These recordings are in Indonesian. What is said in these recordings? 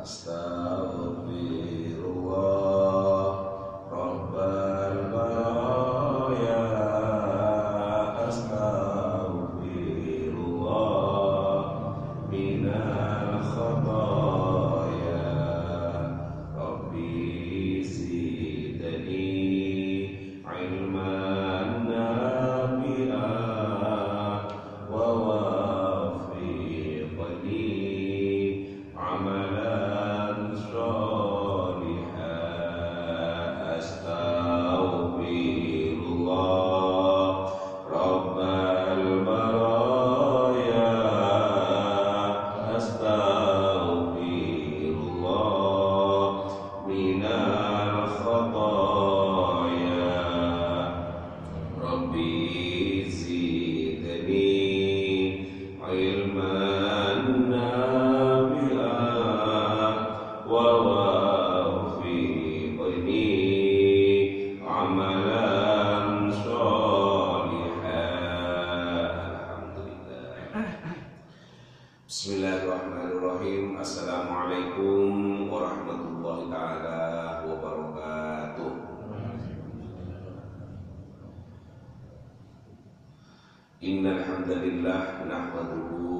Astaghfirullah Rabbal baraya. Astaghfirullah minal khataya. Rabbi zidni ilman nafi'an wa wafiqni amalan sholihan. Astaghfirullah Rabbal baraya. Astaghfirullah minal khataya. Rabbi zidni ilman nafi'an wa wafiqni amalan sholihan. Alhamdulillah. Bismillahirrahmanirrahim. Assalamualaikum warahmatullahi ta'ala wabarakatuh. Innal hamdalillah nahmaduhu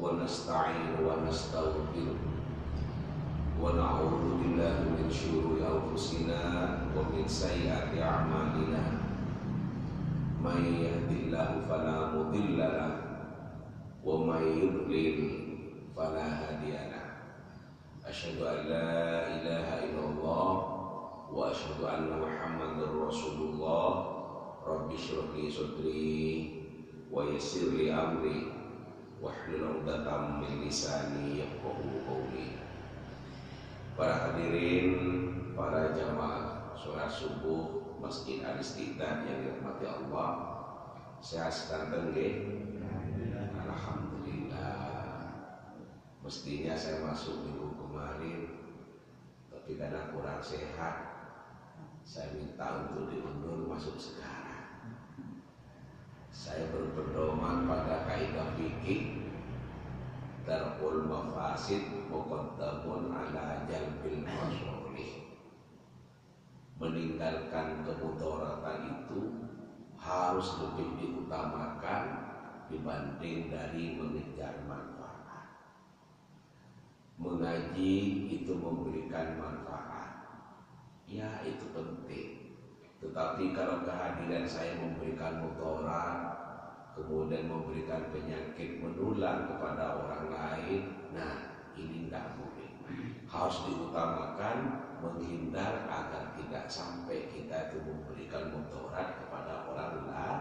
wa nasta'inuhu wa nastaghfiruh wa na'udzu billahi min syururi anfusina wa min sayyiati a'malina. May yahdihillahu fala mudilla lahu wa may yudlil fala hadiya lahu. Asyhadu an la ilaha illallah wa asyhadu anna Muhammadar Rasulullah. Rabbi shrah li sadri wa yassir li amri wahlul 'uqdatam min lisani yafqahu qawli. Para hadirin, para jamaah salat subuh Masjid Al-Istiqlal yang dirahmati Allah, sehat sedanten nggih? Alhamdulillah. Mestinya saya masuk minggu kemarin, tapi karena kurang sehat, saya minta untuk diundur masuk sekarang. Saya berpedoman pada kaidah fikih darul mafasid muqaddamun ala jalbil masalih. Meninggalkan kemudaratan itu harus lebih diutamakan dibanding dari mengejar manfaat. Mengaji itu memberikan manfaat, ya itu penting. Tetapi kalau kehadiran saya memberikan mudarat, kemudian memberikan penyakit menular kepada orang lain, nah ini tidak boleh. Harus diutamakan menghindar agar tidak sampai kita itu memberikan mudarat kepada orang lain. Nah,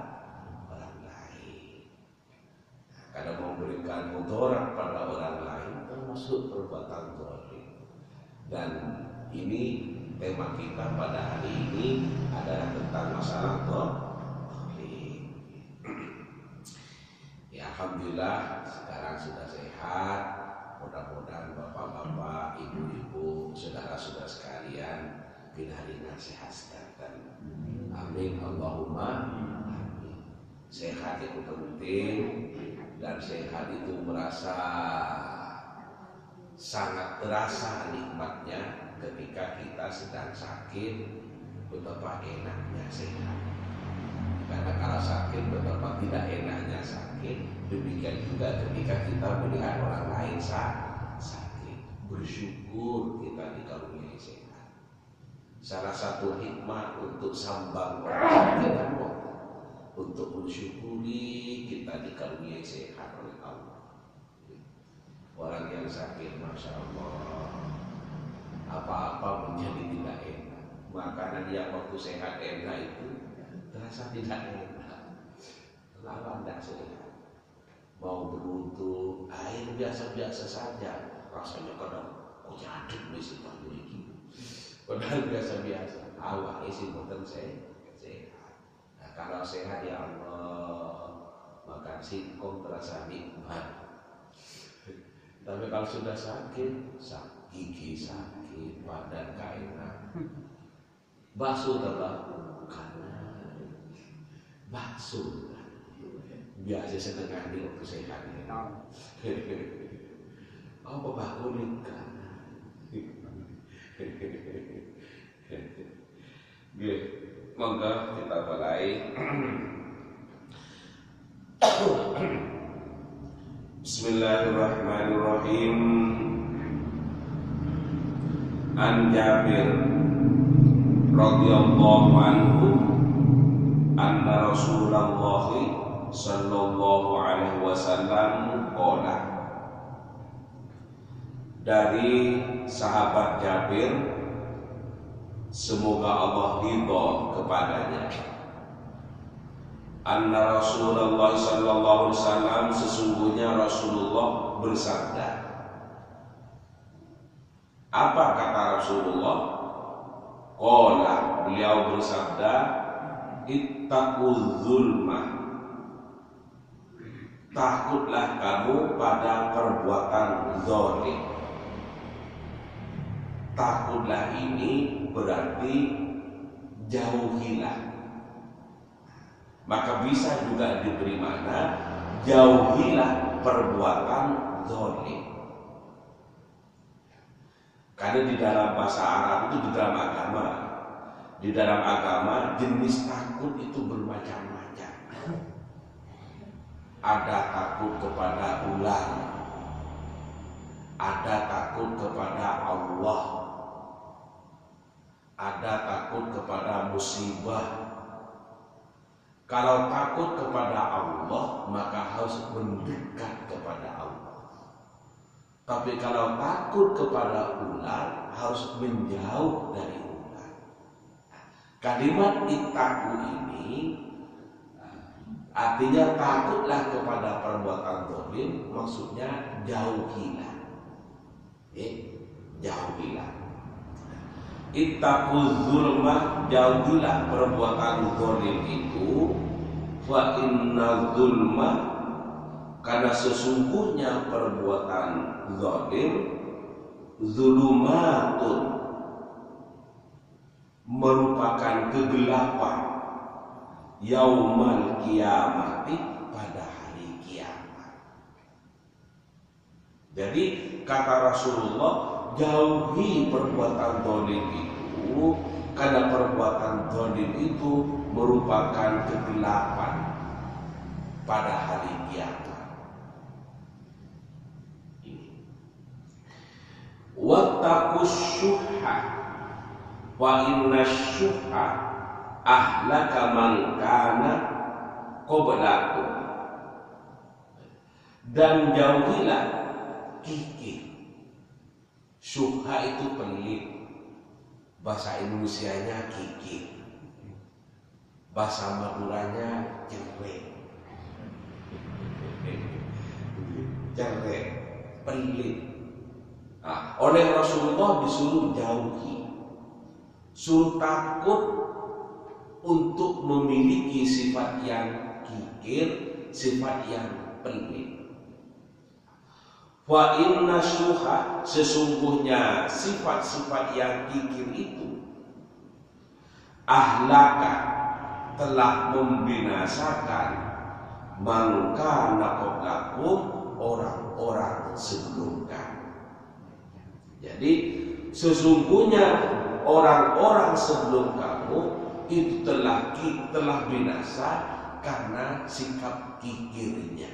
kalau memberikan mudarat pada orang lain termasuk perbuatan zalim. Dan ini tema kita pada hari ini adalah tentang masalah zalim. Ya alhamdulillah sekarang sudah sehat. Mudah-mudahan bapak-bapak, ibu-ibu, saudara-saudara sekalian ringan sehat sedanten. Amin Allahumma amin. Sehat itu penting, dan sehat itu merasa sangat terasa nikmatnya ketika kita sedang sakit. Betapa enaknya sehat. Karena kalau sakit betapa tidak enaknya sakit. Demikian juga ketika kita melihat orang lain sakit, bersyukur kita dikaruniai sehat. Salah satu hikmah untuk sambang orang sakit adalah untuk mensyukuri kita dikaruniai sehat oleh Allah. Orang yang sakit, masya Allah, apa-apa menjadi tidak enak. Makanan yang waktu sehat enak itu terasa tidak enak. Lawan tidak sehat. Mau berwudu, air biasa-biasa saja, rasanya kadang kok jaduk nih Pak begini. Padahal biasa-biasa. Awal isi boten sehat. Nah, kalau sehat ya Allah, makan singkong terasa nikmat. Tapi kalau sudah sakit, gigi sakit, badan gak enak. Bakso bukan. Bakso. Biasa setengah di waktu sehat. Apa bakulit kan? Monggo kita mulai. Bismillahirrahmanirrahim. An Jabir radhiyallahu anhu anna Rasulullah sallallahu alaihi wasallam qala. Dari sahabat Jabir, semoga Allah ridha kepadanya, anna Rasulullah sallallahu alaihi wasallam, sesungguhnya Rasulullah bersabda. Apa kata Rasulullah? Qala, beliau bersabda, ittaqul zulma, takutlah kamu pada perbuatan zalim. Takutlah ini berarti jauhilah. Maka bisa juga diberi makna jauhilah perbuatan zalim. Karena di dalam bahasa Arab itu, di dalam agama jenis takut itu bermacam-macam. Ada takut kepada ular, ada takut kepada Allah, ada takut kepada musibah. Kalau takut kepada Allah, maka harus mendekat kepada Allah. Tapi kalau takut kepada ular, harus menjauh dari ular. Kalimat ittaqu ini artinya takutlah kepada perbuatan zalim, maksudnya jauhilah. Jauhilah. Ittaqul zulma, jauhilah perbuatan zalim itu. Fa inna zulma, karena sesungguhnya perbuatan zalim, zulumatun, merupakan kegelapan, yaumal kiamati, pada hari kiamat. Jadi kata Rasulullah, jauhi perbuatan zalim itu, karena perbuatan zalim itu merupakan kegelapan pada hari kiamat. Wattaqus syuhha, wa inna syuhha ahlaka man kana qablakum, dan jauhilah kikir. Syuhha itu pelit, bahasa Indonesianya kikir, bahasa Maduranya cerewet, pelit. Nah, oleh Rasulullah disuruh jauhi, suruh takut untuk memiliki sifat yang kikir, sifat yang pelit. Wa inna syuha, sesungguhnya sifat-sifat yang kikir itu, ahlaka, telah membinasakan, man kana qablakum, orang-orang sebelum kamu. Jadi sesungguhnya orang-orang sebelum kamu itu telah binasa karena sikap kikirnya.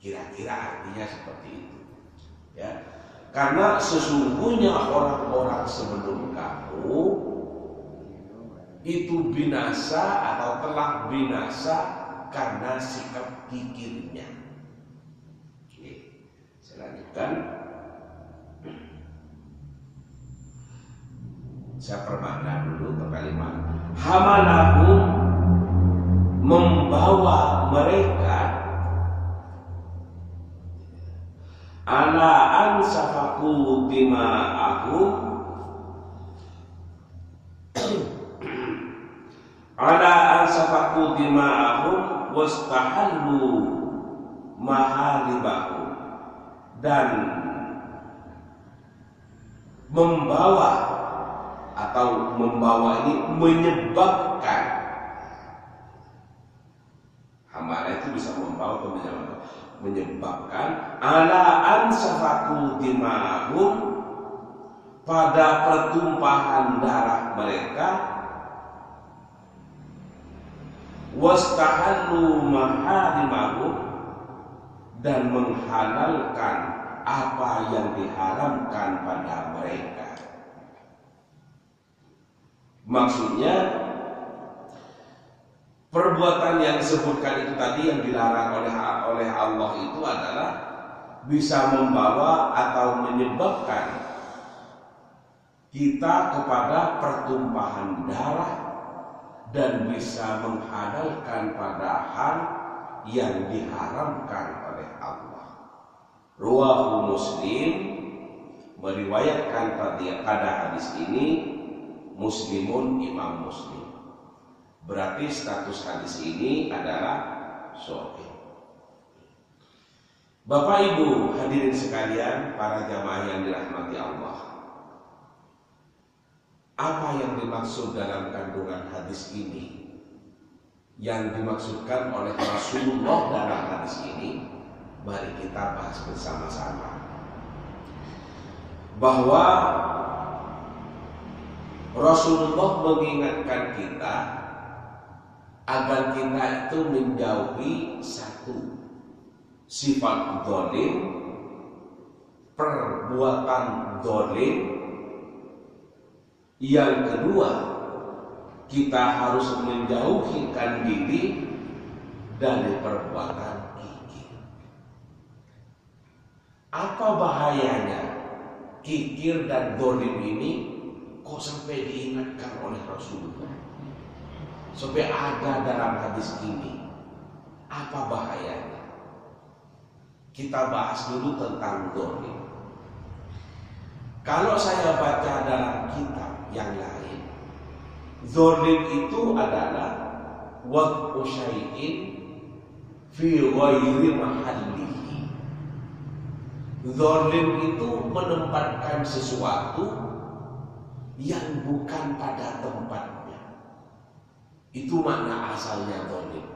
Kira-kira artinya seperti itu. Ya. Karena sesungguhnya orang-orang sebelum kamu itu binasa atau telah binasa karena sikap kikirnya. Oke, saya lanjutkan. Saya permakna dulu ke kalimat hamalahum, membawa mereka, ala ansafaku dima'ahum, ala ansafaku dima'ahum wastahallu mahalibahum, dan membawa, atau membawa ini menyebabkan, hamba itu bisa membawa atau menyebabkan ala ansafaku dima'ahum, pada pertumpahan darah mereka, wastahallu maharimahum, dan menghalalkan apa yang diharamkan pada mereka. Maksudnya perbuatan yang disebutkan itu tadi yang dilarang oleh Allah itu adalah bisa membawa atau menyebabkan kita kepada pertumpahan darah dan bisa menghalalkan padahal yang diharamkan oleh Allah. Ruwahu Muslim, meriwayatkan pada hadis ini Muslimun, Imam Muslim. Berarti status hadis ini adalah sahih. Bapak Ibu hadirin sekalian, para jamaah yang dirahmati Allah, apa yang dimaksud dalam kandungan hadis ini? Yang dimaksudkan oleh Rasulullah dalam hadis ini, mari kita bahas bersama-sama. Bahwa Rasulullah mengingatkan kita agar kita itu menjauhi satu sifat zalim, perbuatan zalim. Yang kedua, kita harus menjauhkan diri dari perbuatan kikir. Apa bahayanya kikir dan zalim ini kok sampai diingatkan oleh Rasulullah? Sampai ada dalam hadis ini. Apa bahayanya? Kita bahas dulu tentang zalim. Kalau saya baca dalam kitab yang lain, zalim itu adalah wad'u syai'in fi ghairi mahallihi. Zalim itu menempatkan sesuatu yang bukan pada tempatnya. Itu makna asalnya zalim.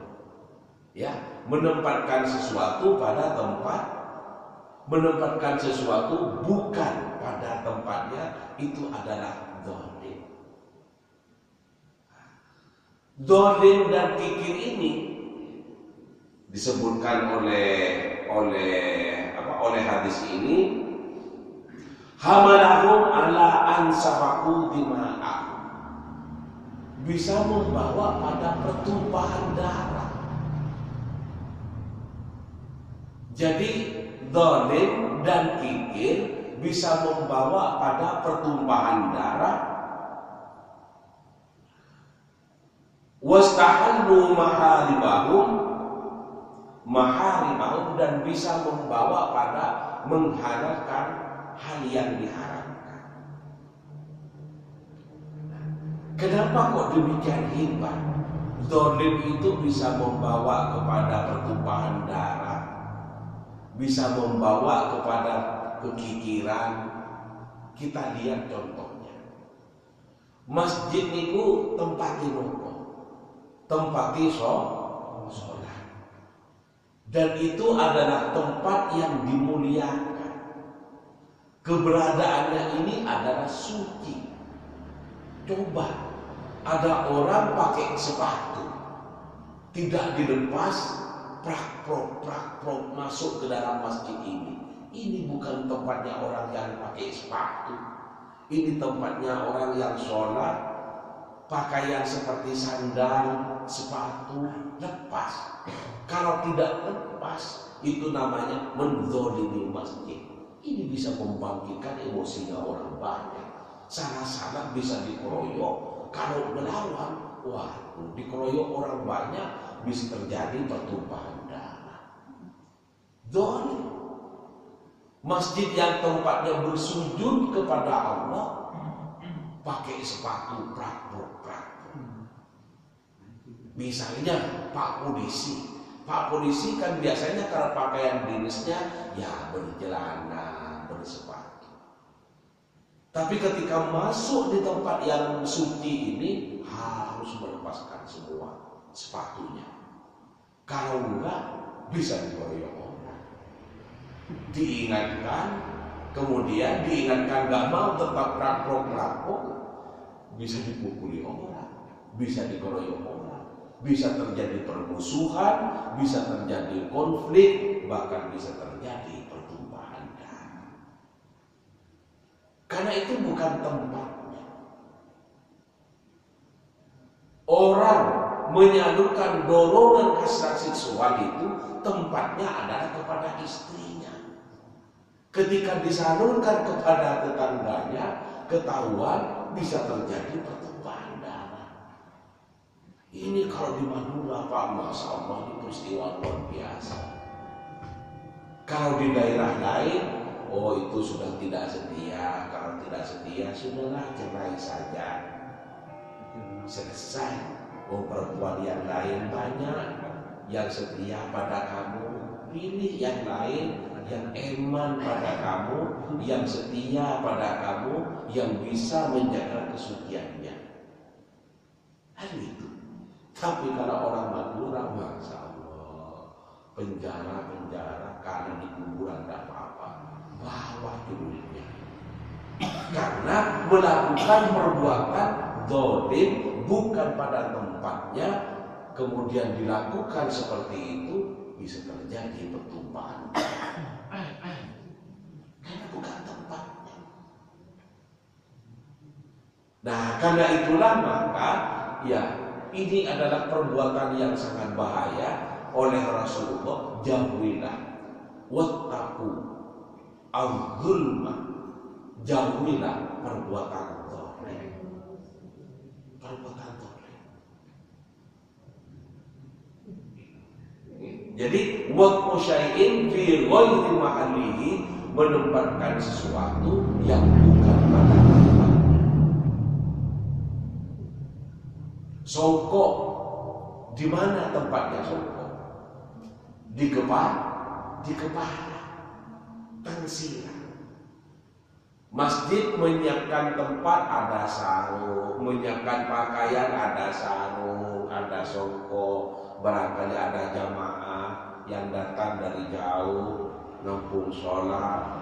Ya, menempatkan sesuatu pada tempat, menempatkan sesuatu bukan pada tempatnya, itu adalah zalim. Zalim dan kikir ini disebutkan oleh hadis ini, hamalahum ala ansafaku dima'ahum, bisa membawa pada pertumpahan darah. Jadi zalim dan kikir bisa membawa pada pertumpahan darah. Wastahallu maharimahum, dan bisa membawa pada menghalalkan hal yang diharamkan. Kenapa kok demikian hebat? Zalim itu bisa membawa kepada pertumpahan darah, bisa membawa kepada kekikiran. Kita lihat contohnya. Masjid itu tempat rukuk, tempat sholat, dan itu adalah tempat yang dimuliakan. Keberadaannya ini adalah suci. Coba ada orang pakai sepatu, tidak dilepas, prak-prok masuk ke dalam masjid ini. Ini bukan tempatnya orang yang pakai sepatu. Ini tempatnya orang yang sholat, pakaian seperti sandal, sepatu, lepas. Kalau tidak lepas, itu namanya menzalimi masjid. Ini bisa membangkitkan emosinya orang banyak. Salah-salah bisa dikeroyok. Kalau melawan, wah, dikeroyok orang banyak, bisa terjadi pertumpahan darah. Zalim. Masjid yang tempatnya bersujud kepada Allah, pakai sepatu prak-prok. Misalnya Pak Polisi kan biasanya kalau pakaian dinasnya ya bercelana, bersepatu. Tapi ketika masuk di tempat yang suci ini harus melepaskan semua sepatunya. Kalau enggak bisa dikeroyok orang. Diingatkan kemudian diingatkan nggak mau, tetap rampok, bisa dipukuli orang, bisa dikeroyok orang, bisa terjadi permusuhan, bisa terjadi konflik, bahkan bisa terjadi pertumpahan darah. Karena itu bukan tempatnya. Orang menyalurkan dorongan hasrat seksual itu tempatnya adalah kepada istrinya. Ketika disalurkan kepada tetangganya, ketahuan bisa terjadi pertumpahan darah. Ini kalau di Madura, Pak, Masya Allah, ini peristiwa luar biasa. Kalau di daerah lain, oh itu sudah tidak setia. Kalau tidak setia, sudahlah cerai saja. Selesai. Oh, perempuan yang lain banyak yang setia pada kamu, pilih yang lain yang eman pada kamu, yang setia pada kamu, yang bisa menjaga kesuciannya. Hal itu. Tapi kalau orang Madura, Masya Allah, penjara karena di kuburan tidak apa-apa, bawa duitnya. Karena melakukan perbuatan zalim bukan pada tempatnya, kemudian dilakukan seperti itu, bisa terjadi pertumpahan. Karena bukan tempatnya. Nah, karena itulah maka ya ini adalah perbuatan yang sangat bahaya. Oleh Rasulullah, jauhilah wattaqu az-zulma, jauhilah perbuatan zalim. Perbuatan zalim. Jadi waqfu syai'in fi ghairi mahallihi, menempatkan sesuatu yang bukan pada tempatnya. Songkok, di mana tempatnya songkok? Di kepala, tangsiran. Masjid menyiapkan tempat, ada sarung, menyiapkan pakaian, ada sarung, ada songkok. Barangkali ada jamaah yang datang dari jauh, nampung sholat,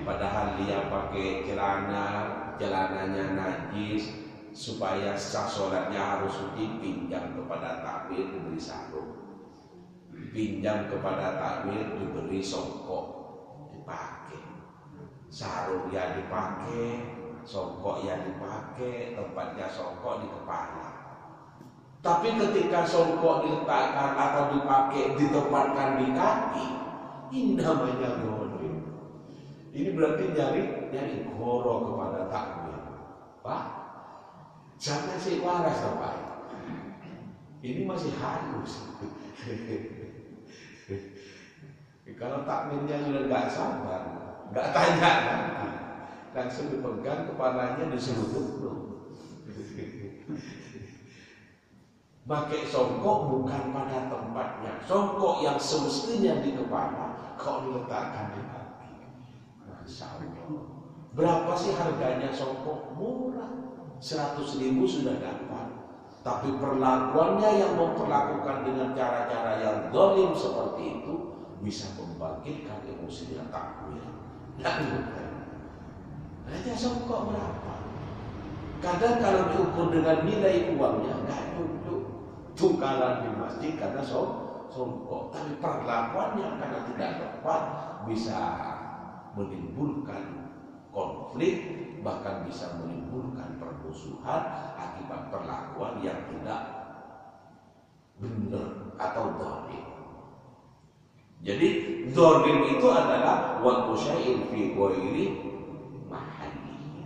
padahal dia pakai celananya najis, supaya sah sholatnya harus suci, pinjam kepada takmir diberi sarung, pinjam kepada takmir diberi songkok, dipakai. Sarung yang dipakai, songkok yang dipakai, tempatnya songkok di kepala. Tapi ketika songkok diletakkan atau dipakai, ditempatkan di kaki, ini namanya zalim. Ini berarti nyari goro kepada takmir. Pak, jangan sih waras Pak. Ini masih halus. Kalau takmirnya sudah nggak sabar, nggak tanya lagi, langsung dipegang kepalanya, disuruh duduk. Pakai songkok bukan pada tempatnya. Songkok yang semestinya di kepala, kok diletakkan di kaki. Masya Allah. Berapa sih harganya songkok? Murah, 100.000 sudah dapat. Tapi perlakuannya yang memperlakukan dengan cara-cara yang zalim seperti itu bisa membangkitkan emosinya takmir. Hanya songkok berapa? Kadang kalau diukur dengan nilai uangnya nggak duduk, tukaran di masjid karena songkok. Tapi perlakuannya karena tidak tepat bisa menimbulkan konflik, bahkan bisa menimbulkan permusuhan akibat perlakuan yang tidak benar atau zalim. Jadi zalim itu adalah waqfu syai'in fi ghairi mahallihi.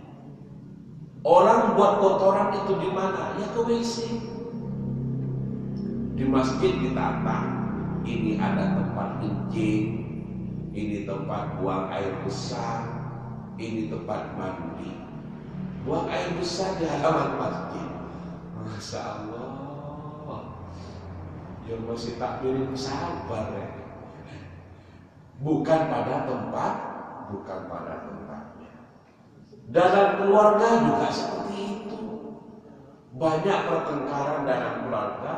Orang buat kotoran itu di mana? Ya ke WC. Di masjid ditata, ini ada tempat kencing, ini tempat buang air besar, ini tempat mandi. Buang air besar di halaman masjid. Masya Allah, yang masih takbirin sabar ya. Bukan pada tempatnya. Dalam keluarga juga seperti itu. Banyak pertengkaran dalam keluarga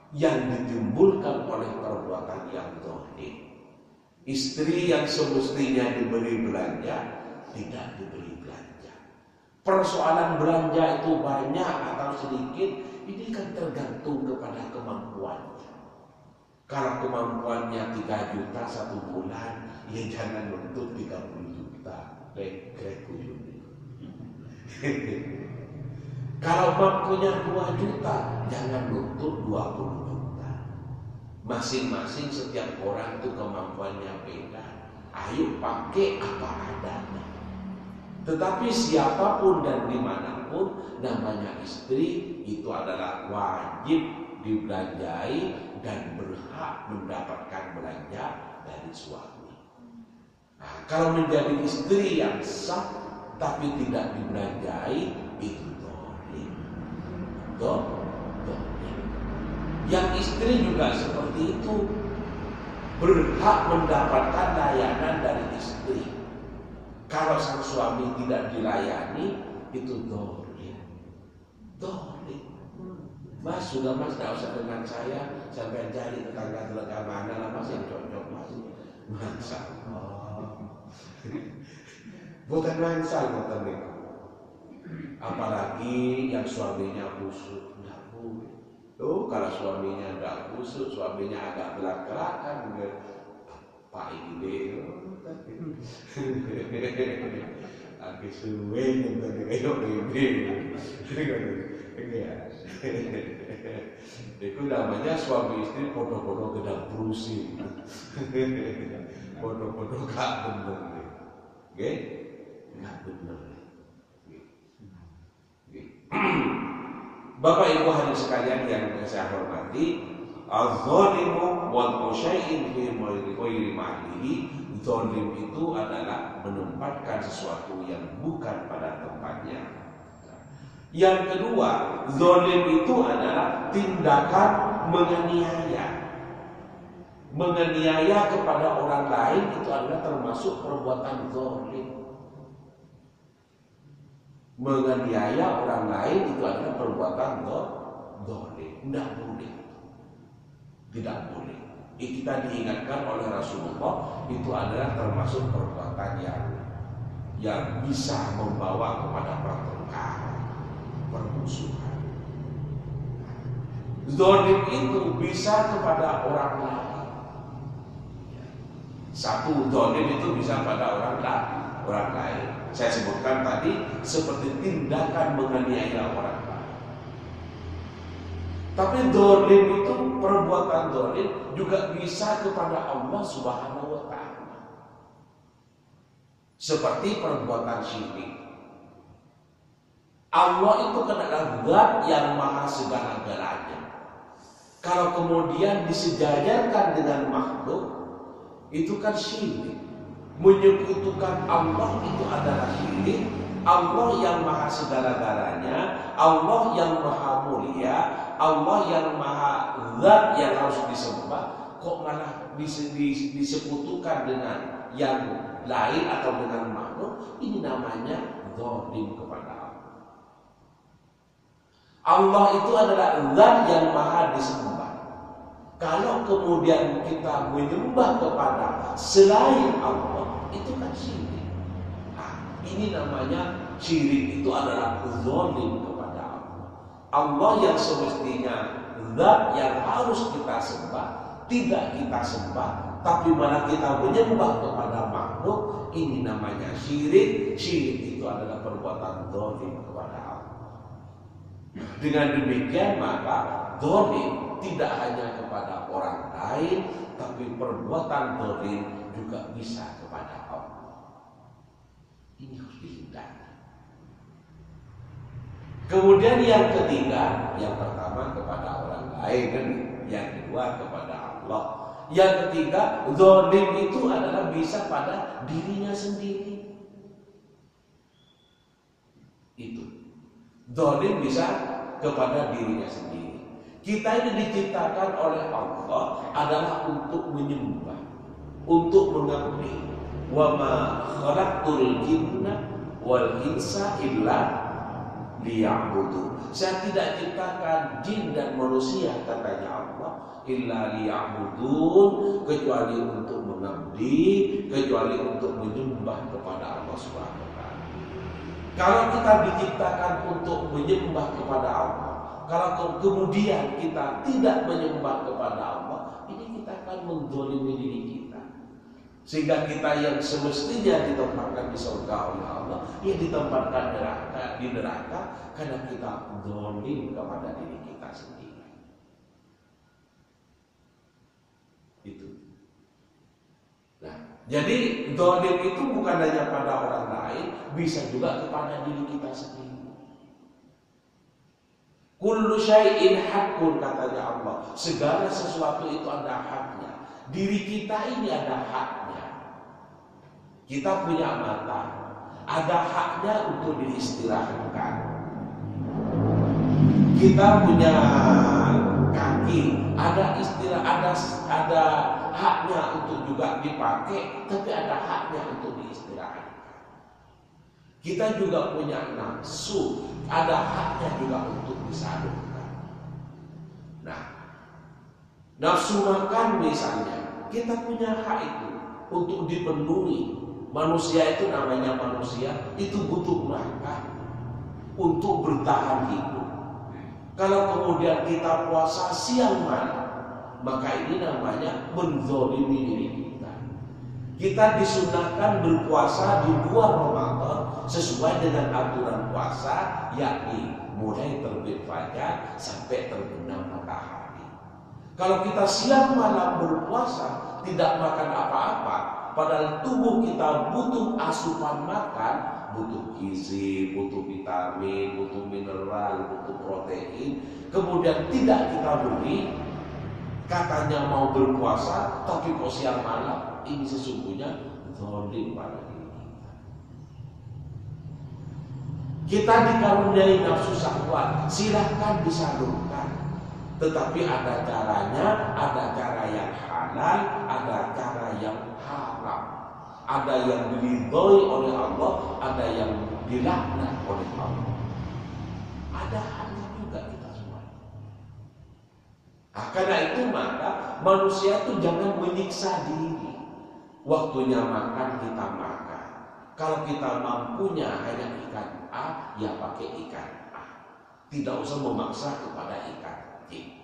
yang ditimbulkan oleh perbuatan yang zalim. Istri yang semestinya diberi belanja tidak diberi belanja. Persoalan belanja itu banyak atau sedikit, ini kan tergantung kepada kemampuannya. Kalau kemampuannya 3 juta 1 bulan, ya jangan nuntut 30 juta. Krek ujungnya. Kalau mampunya 2 juta, jangan nuntut 20 juta. Masing-masing setiap orang itu kemampuannya beda. Ayo pakai apa adanya. Tetapi siapapun dan dimanapun, namanya istri itu adalah wajib dibelanjai dan berhak mendapatkan belanja dari suami. Nah, kalau menjadi istri yang sah tapi tidak dibelanjai, itu dolim. Yang istri juga seperti itu, berhak mendapatkan layanan dari istri. Kalau sang suami tidak dilayani, itu dolim. Mas, sudah mas, tidak usah dengan saya, sampai cari tetangga mana lah mas yang cocok mas. Mansal. Bukan mansal, bukan itu. Apalagi yang suaminya busuk, tidak boleh. Tuh, kalau suaminya tidak busuk, suaminya agak belak-belakan, Pak ini lagi suwe yang tadi kayak itu namanya suami istri podo-podo gedang perusi, podo-podo gak bener, gak bener. Bapak Ibu hadirin sekalian yang saya hormati, az-zalimu wal musyai'in fi ghairi ma'lihi. Zalim itu adalah menempatkan sesuatu yang bukan pada tempatnya. Yang kedua, zalim itu adalah tindakan menganiaya. Menganiaya kepada orang lain itu adalah termasuk perbuatan zalim. Menganiaya orang lain itu adalah perbuatan zalim. Tidak boleh. Tidak boleh. Kita diingatkan oleh Rasulullah, itu adalah termasuk perbuatan yang bisa membawa kepada pertengkaran, permusuhan. Zalim itu bisa kepada orang lain. Satu, zalim itu bisa pada orang lain. Saya sebutkan tadi seperti tindakan menganiaya orang lain. Tapi zalim itu, perbuatan zalim juga bisa kepada Allah Subhanahu wa ta'ala. Seperti perbuatan syirik. Allah itu adalah zat yang maha segala-galanya. Kalau kemudian disejajarkan dengan makhluk, itu kan syirik. Menyekutukan Allah itu adalah syirik. Allah yang maha segala-galanya, Allah yang maha mulia, Allah yang maha zat yang harus disembah, kok malah disekutukan dengan yang lain atau dengan makhluk? Ini namanya zalim kepada Allah. Allah itu adalah zat yang maha disembah. Kalau kemudian kita menyembah kepada selain Allah, itu kan syirik. Ini namanya syirik, itu adalah zalim kepada Allah. Allah yang semestinya zat yang harus kita sembah, tidak kita sembah, tapi malah kita menyembah kepada makhluk. Ini namanya syirik. Syirik itu adalah perbuatan zalim kepada Allah. Dengan demikian maka zalim tidak hanya kepada orang lain, tapi perbuatan zalim juga bisa kepada Allah. Ini harus dihindari. Kemudian yang ketiga, yang pertama kepada orang lain, yang kedua kepada Allah. Yang ketiga, zalim itu adalah bisa pada dirinya sendiri. Itu zalim bisa kepada dirinya sendiri. Kita ini diciptakan oleh Allah adalah untuk menyembah, untuk mengabdi. Wa ma khalaqtul jinna wal insa illa liya'budu. Saya tidak ciptakan jin dan manusia, katanya Allah, illa liya'budun, kecuali untuk mengabdi. budi kecuali untuk menyembah kepada Allah Subhanahu wa taala. Kalau kita diciptakan untuk menyembah kepada Allah, kalau kemudian kita tidak menyembah kepada Allah, ini kita akan menzalimi diri kita. Sehingga kita yang semestinya ditempatkan di surga oleh Allah, ia ditempatkan di neraka karena kita zalim kepada diri kita sendiri. Itu. Nah, jadi zalim itu bukan hanya pada orang lain, bisa juga kepada diri kita sendiri. Kullu syai'in haqqun, katanya Allah. Segala sesuatu itu ada haknya. Diri kita ini ada haknya. Kita punya mata, ada haknya untuk diistirahatkan. Kita punya kaki, ada haknya untuk juga dipakai, tapi ada haknya untuk diistirahatkan. Kita juga punya nafsu, ada haknya juga untuk disalurkan. Nah, nafsu makan misalnya, kita punya hak itu untuk dipenuhi. Manusia itu namanya manusia, itu butuh makan untuk bertahan hidup. Kalau kemudian kita puasa siang malam, maka ini namanya menzalimi diri kita. Kita disunahkan berpuasa di luar Ramadan sesuai dengan aturan puasa, yakni mulai terbit fajar sampai terbenam matahari. Kalau kita siang malam berpuasa, tidak makan apa-apa, padahal tubuh kita butuh asupan makan, butuh gizi, butuh vitamin, butuh mineral, butuh protein, kemudian tidak kita beri, katanya mau berpuasa, tapi kok siang malam, ini sesungguhnya zalim pada diri kita. Kita dikaruniai nafsu syahwat, silahkan disalurkan, tetapi ada caranya, ada cara yang halal, ada cara yang haram, ada yang diridhoi oleh Allah, ada yang dilaknat oleh Allah. Ada haknya juga kita semua. Karena itu maka manusia itu jangan menyiksa diri. Waktunya makan kita makan. Kalau kita mampunya hanya ikan A, ya pakai ikan A. Tidak usah memaksa kepada ikan C.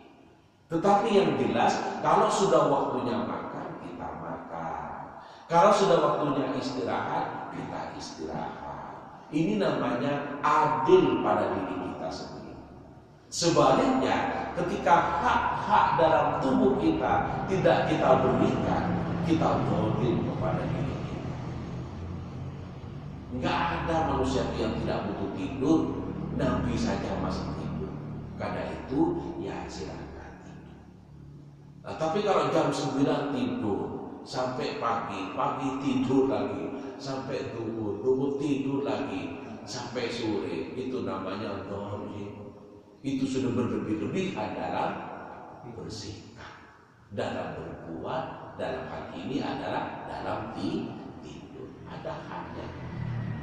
Tetapi yang jelas, kalau sudah waktunya makan, kita makan. Kalau sudah waktunya istirahat, kita istirahat. Ini namanya adil pada diri kita sendiri. Sebaliknya, ketika hak-hak dalam tubuh kita tidak kita berikan, kita zalim kepada diri kita. Enggak ada manusia yang tidak butuh tidur, Nabi saja masih tidur. Karena itu, ya silakan tidur. Nah, tapi kalau jam 9 tidur sampai pagi tidur lagi, sampai duhur tidur lagi, sampai sore, itu namanya zalim. Itu sudah berlebih-lebihan dalam bersikap, dalam berbuat, dalam hal ini adalah dalam tidur. Ada haknya.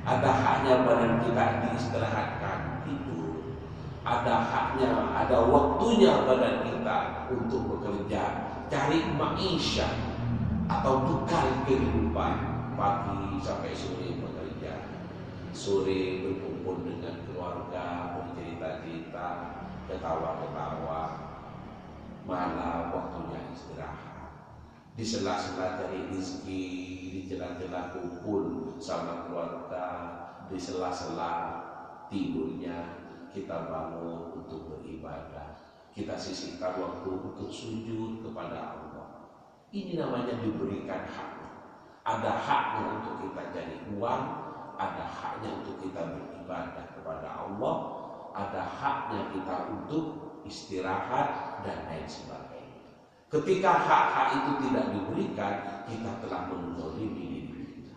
Ada haknya badan kita diistirahatkan, tidur. Ada haknya, ada waktunya badan kita untuk bekerja, cari maisha atau bekal kehidupan. Pagi sampai sore bekerja, sore berkumpul dengan keluarga, bercerita-cerita, ketawa-ketawa, malam waktunya istirahat. Di sela-sela cari rezeki, di sela-sela kumpul sama keluarga, di sela-sela tidurnya kita bangun untuk beribadah. Kita sisihkan waktu untuk sujud kepada Allah. Ini namanya diberikan hak. Ada haknya untuk kita cari uang, ada haknya untuk kita beribadah kepada Allah, ada haknya kita untuk istirahat dan lain sebagainya. Ketika hak-hak itu tidak diberikan, kita telah menzalimi diri kita.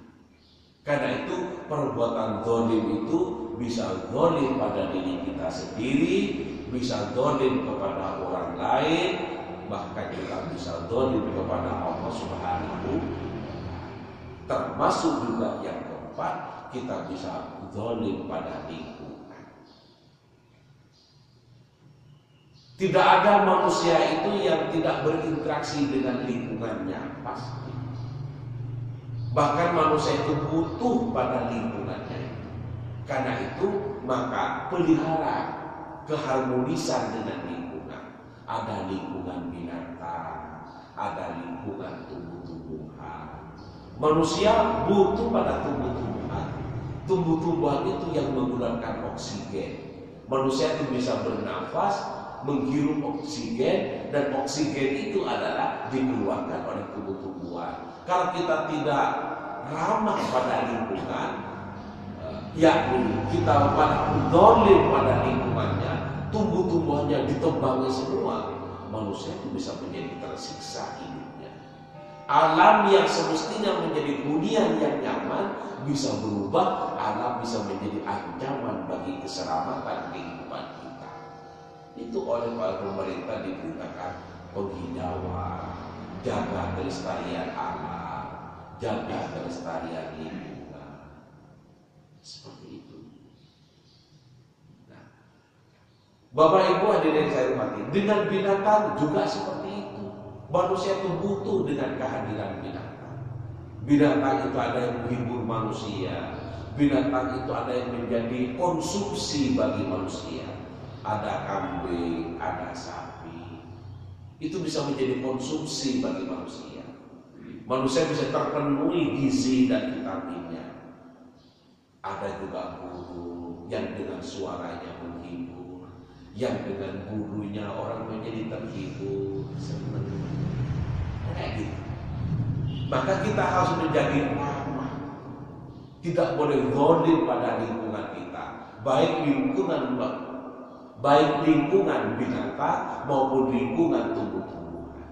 Karena itu perbuatan zalim itu bisa zalim pada diri kita sendiri, bisa zalim kepada orang lain, bahkan kita bisa zalim kepada Allah Subhanahu. Termasuk juga yang keempat, kita bisa zalim pada lingkungan. Tidak ada manusia itu yang tidak berinteraksi dengan lingkungannya, pasti. Bahkan manusia itu butuh pada lingkungannya. Karena itu maka pelihara keharmonisan dengan lingkungan. Ada lingkungan binatang, ada lingkungan tumbuh-tumbuhan. Manusia butuh pada tumbuh-tumbuhan. Tumbuh-tumbuhan itu yang menggunakan oksigen. Manusia itu bisa bernafas, menghirup oksigen, dan oksigen itu adalah dikeluarkan oleh tumbuh-tumbuhan. Kalau kita tidak ramah pada lingkungan, yakni kita zalim pada lingkungannya, tumbuh-tumbuhannya ditebangi semua, manusia itu bisa menjadi tersiksa hidupnya. Alam yang semestinya menjadi hunian yang nyaman bisa berubah, alam bisa menjadi ancaman bagi keselamatan kehidupan kita. Itu oleh para pemerintah diperintahkan penghijauan, jaga kelestarian alam, jaga kelestarian lingkungan. Seperti itu. Nah, Bapak Ibu hadirin saya hormati, dengan binatang juga seperti itu. Manusia itu butuh dengan kehadiran binatang. Binatang itu ada yang menghibur manusia. Binatang itu ada yang menjadi konsumsi bagi manusia. Ada kambing, ada sapi. Itu bisa menjadi konsumsi bagi manusia. Manusia bisa terpenuhi gizi dan vitaminnya. Ada juga burung yang dengan suaranya menghibur, yang dengan burunya orang menjadi terhibur, senang. Kayak gitu. Maka kita harus menjadi ramah. Tidak boleh zalim pada lingkungan kita, baik lingkungan binatang maupun lingkungan tumbuh-tumbuhan.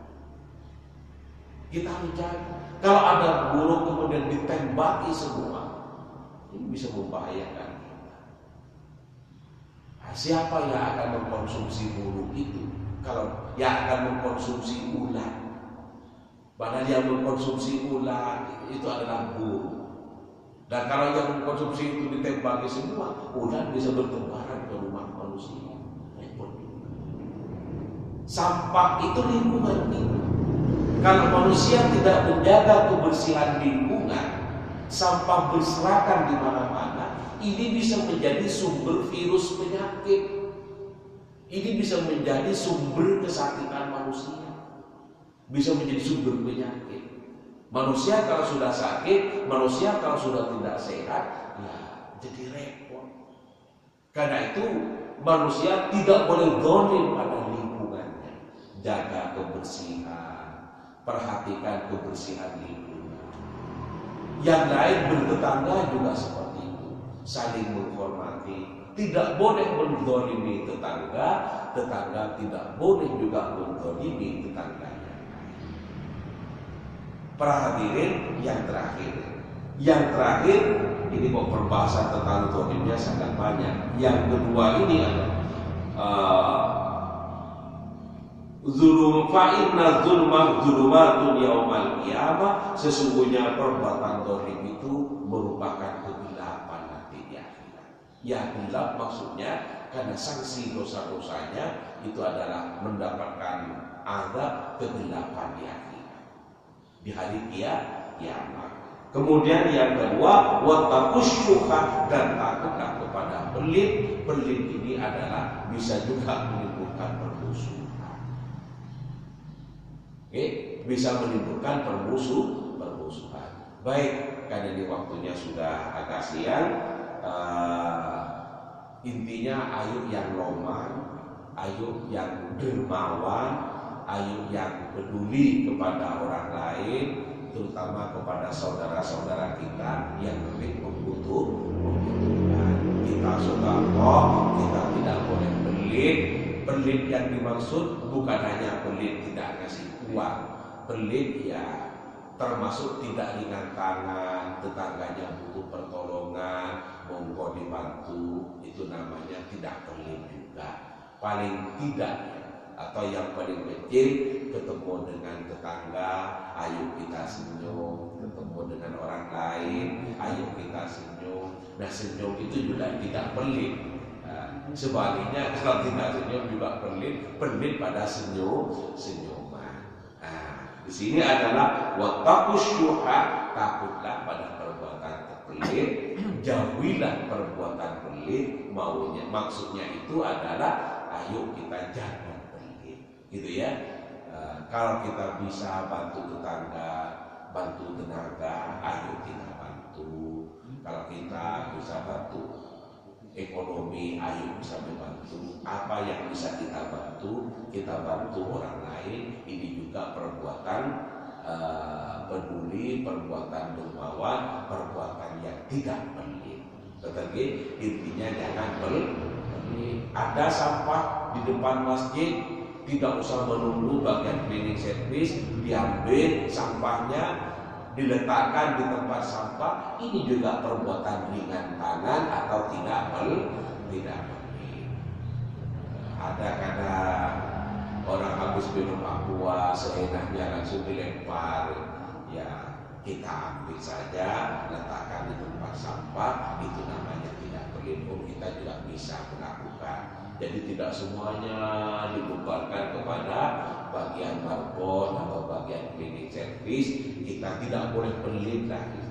Kita menjaga. Kalau ada burung kemudian ditembaki semua, ini bisa membahayakan kita. Nah, siapa yang akan mengkonsumsi burung itu? Kalau yang akan mengkonsumsi ular, padahal yang mengkonsumsi ular itu adalah burung. Dan kalau yang mengkonsumsi itu ditembaki semua, ular bisa bertebaran ke rumah manusia. Sampah itu lingkungan itu. Kalau manusia tidak menjaga kebersihan lingkungan, sampah berserakan di mana-mana, ini bisa menjadi sumber virus penyakit. Ini bisa menjadi sumber kesakitan manusia. Bisa menjadi sumber penyakit. Manusia kalau sudah sakit, manusia kalau sudah tidak sehat, ya jadi repot. Karena itu manusia tidak boleh zalim pada lingkungannya. Jaga kebersihan, perhatikan kebersihan lingkungan. Yang lain bertetangga juga seperti itu, saling menghormati. Tidak boleh menzalimi tetangga, tetangga tidak boleh juga menzalimi tetangganya. Para hadirin yang terakhir, ini kok perbahasan tentang zalimnya sangat banyak. Yang kedua ini adalah zulum fa inna zulma zulumatun yaumal qiyamah. Sesungguhnya perbuatan zalim itu merupakan kegelapan nanti di akhirat. Ya gelap maksudnya karena sanksi dosa-dosanya itu adalah mendapatkan azab kegelapan di akhirat, di hari kiamat. Kemudian yang kedua, wattaqusyuha, dan takutlah kepada pelit. Pelit ini adalah bisa juga menimbulkan permusuhan. Bisa menimbulkan permusuhan. Baik, karena ini waktunya sudah agak siang. Intinya ayo yang loman, ayo yang dermawan, ayo yang peduli kepada orang lain, terutama kepada saudara-saudara kita yang lebih membutuhkan. Kita sedekah, kita tidak boleh pelit. Pelit yang dimaksud bukan hanya pelit tidak ngasih uang. Pelit ya termasuk tidak ringan tangan, tetangganya butuh pertolongan, monggo dibantu, itu namanya tidak pelit juga. Paling tidak, atau yang paling kecil, ketemu dengan tetangga, ayo kita senyum. Ketemu dengan orang lain, ayo kita senyum. Nah, senyum itu juga tidak pelit. Sebaliknya kalau tidak senyum juga pelit pada senyuman. Di sini adalah wattaqus syuha, takutlah pada perbuatan pelit, jauhilah perbuatan pelit. Maksudnya itu adalah ayo kita jangan pelit, gitu ya. Kalau kita bisa bantu tetangga, bantu tenaga, ayo kita bantu. Kalau kita bisa bantu ekonomi, ayo bisa membantu. Apa yang bisa kita bantu orang lain. Ini juga perbuatan peduli, perbuatan dermawan, perbuatan yang tidak pelit. Tetapi intinya jangan pelit. Ada sampah di depan masjid, tidak usah menunggu bagian cleaning service, diambil sampahnya, diletakkan di tempat sampah. Ini juga perbuatan ringan tangan atau tidak pelit. Ada kadang orang habis minum aqua seenaknya langsung dilempar, ya kita ambil saja, letakkan di tempat sampah. Itu namanya tidak pelit. Kita juga bisa melakukan. Jadi tidak semuanya dibebankan kepada bagian barbon atau bagian cleaning service. Kita tidak boleh pelit lagi.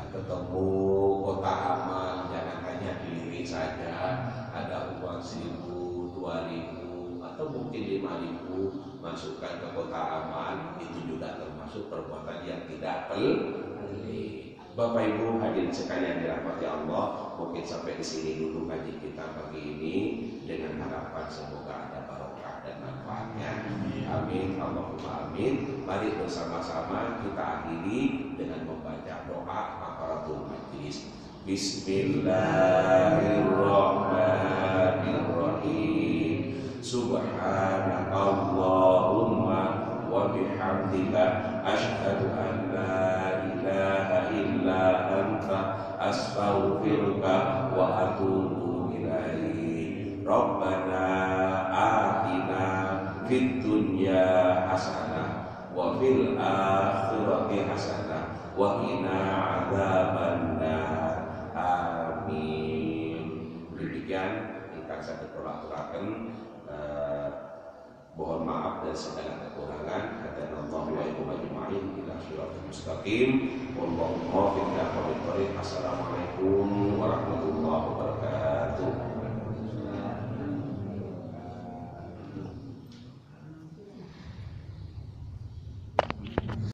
Ketemu kota amal, jangan hanya dilirik saja. Ada uang 1.000, 2.000 atau mungkin 5.000 masukkan ke kota amal. Itu juga termasuk perbuatan yang tidak pelit. Bapak Ibu hadirin sekalian dirahmati Allah, mungkin sampai di sini dulu kaji kita pagi ini, dengan harapan semoga ada barokah dan manfaatnya. Amin, Allahumma amin. Mari bersama-sama kita akhiri dengan membaca doa kafaratul majlis. Bismillahirrahmanirrahim. Subhanakallahumma wa bihamdika asyhadu an la ilaha illa anta astaghfiruka wa atubu ilaik. Rabbana atina fid dunya hasanah wa fil akhirati hasanah wa qina adzabannar. Amin. Demikian ingkang saged kula aturaken. Mohon maaf dan segala kekurangan. Hadanallahu wa iyyakum ajma'in ila shiratal mustaqim. Wallahu muwaffiq.